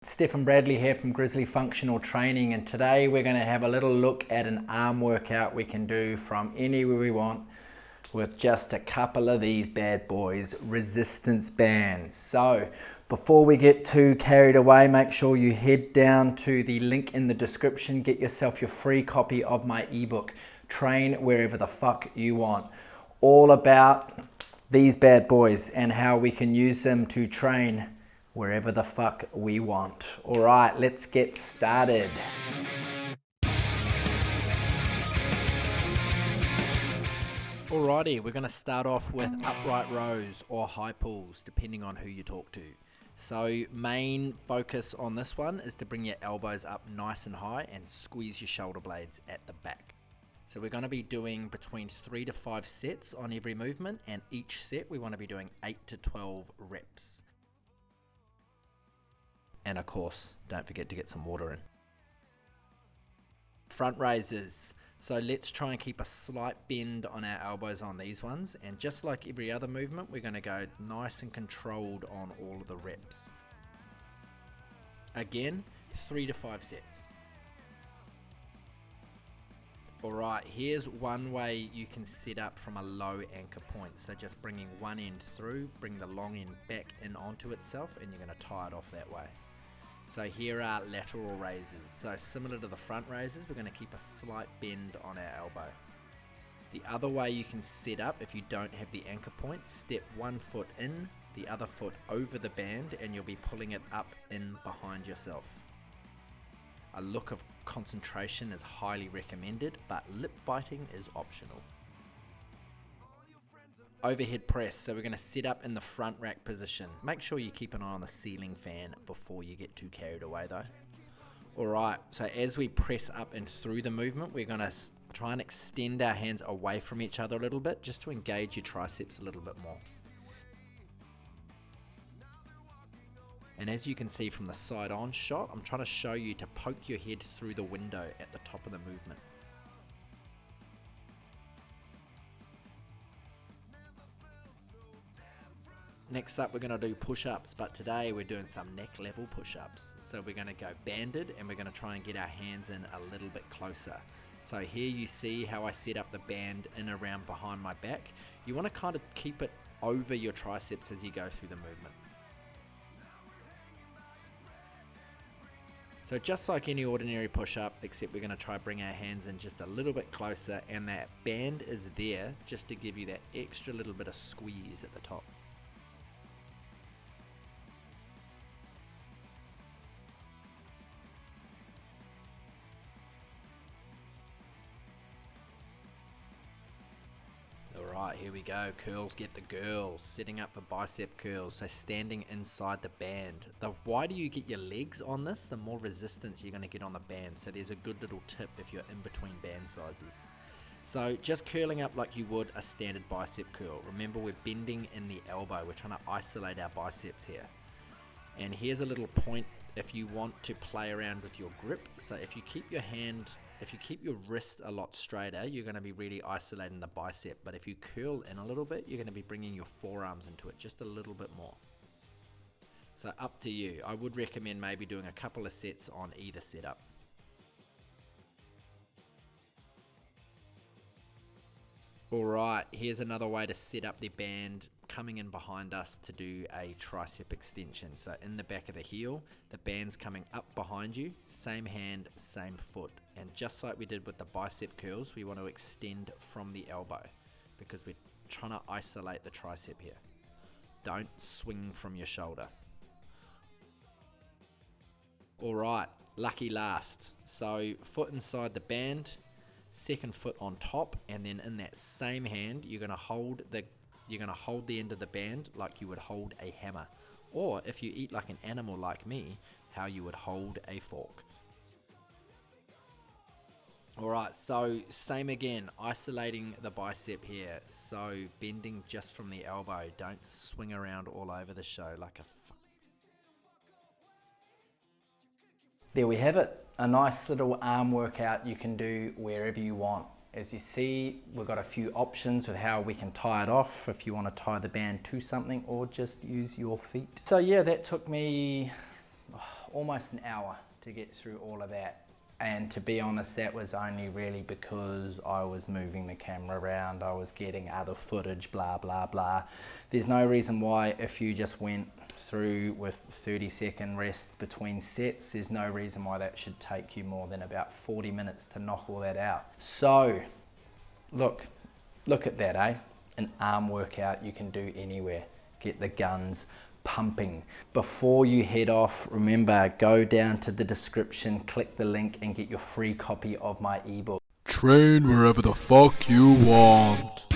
Stephen Bradley here from Grizzly Functional Training, and today we're going to have a little look at an arm workout we can do from anywhere we want with just a couple of these bad boys, resistance bands. So before we get too carried away, make sure you head down to the link in the description, get yourself your free copy of my ebook, Train Wherever the Fuck You Want, all about these bad boys and how we can use them to train wherever the fuck we want. All right, let's get started. Alrighty, we're going to start off with upright rows or high pulls, depending on who you talk to. So main focus on this one is to bring your elbows up nice and high and squeeze your shoulder blades at the back. So we're going to be doing between 3 to 5 sets on every movement, and each set we want to be doing 8 to 12 reps. And of course, don't forget to get some water in. Front raises. So let's try and keep a slight bend on our elbows on these ones. And just like every other movement, we're going to go nice and controlled on all of the reps. Again, 3 to 5 sets. Alright, here's one way you can set up from a low anchor point. So just bringing one end through, bring the long end back in onto itself, and you're going to tie it off that way. So here are lateral raises. So similar to the front raises, we're going to keep a slight bend on our elbow. The other way you can set up, if you don't have the anchor point, step one foot in, the other foot over the band, and you'll be pulling it up in behind yourself. A look of concentration is highly recommended, but lip biting is optional. Overhead press, so we're going to set up in the front rack position. Make sure you keep an eye on the ceiling fan before you get too carried away though. Alright, so as we press up and through the movement, we're going to try and extend our hands away from each other a little bit, just to engage your triceps a little bit more. And as you can see from the side on shot, I'm trying to show you to poke your head through the window at the top of the movement. Next up, we're going to do push-ups, but today we're doing some neck level push-ups. So we're going to go banded, and we're going to try and get our hands in a little bit closer. So here you see how I set up the band in around behind my back. You want to kind of keep it over your triceps as you go through the movement. So just like any ordinary push-up, except we're going to try to bring our hands in just a little bit closer, and that band is there just to give you that extra little bit of squeeze at the top. Alright, here we go. Curls get the girls. Setting up for bicep curls. So standing inside the band. The wider you get your legs on this, the more resistance you're going to get on the band. So there's a good little tip if you're in between band sizes. So just curling up like you would a standard bicep curl. Remember, we're bending in the elbow. We're trying to isolate our biceps here. And here's a little point if you want to play around with your grip. So if you keep your wrist a lot straighter, you're going to be really isolating the bicep. But if you curl in a little bit, you're going to be bringing your forearms into it just a little bit more. So up to you. I would recommend maybe doing a couple of sets on either setup. Alright, here's another way to set up the band coming in behind us to do a tricep extension. So in the back of the heel, the band's coming up behind you, same hand, same foot. And just like we did with the bicep curls, we want to extend from the elbow because we're trying to isolate the tricep here. Don't swing from your shoulder. Alright, lucky last. So foot inside the band, second foot on top, and then in that same hand you're going to hold the end of the band like you would hold a hammer, or if you eat like an animal like me, how you would hold a fork. Alright, so same again, isolating the bicep here, so bending just from the elbow, don't swing around all over the show like a There we have it, a nice little arm workout you can do wherever you want. As you see, we've got a few options with how we can tie it off if you want to tie the band to something or just use your feet. So yeah, that took me almost an hour to get through all of that. And to be honest, that was only really because I was moving the camera around, I was getting other footage, blah, blah, blah. There's no reason why, if you just went through with 30-second rests between sets, there's no reason why that should take you more than about 40 minutes to knock all that out. So, look at that, eh? An arm workout you can do anywhere. Get the guns pumping. Before you head off, remember, go down to the description, click the link and get your free copy of my ebook. Train wherever the fuck you want.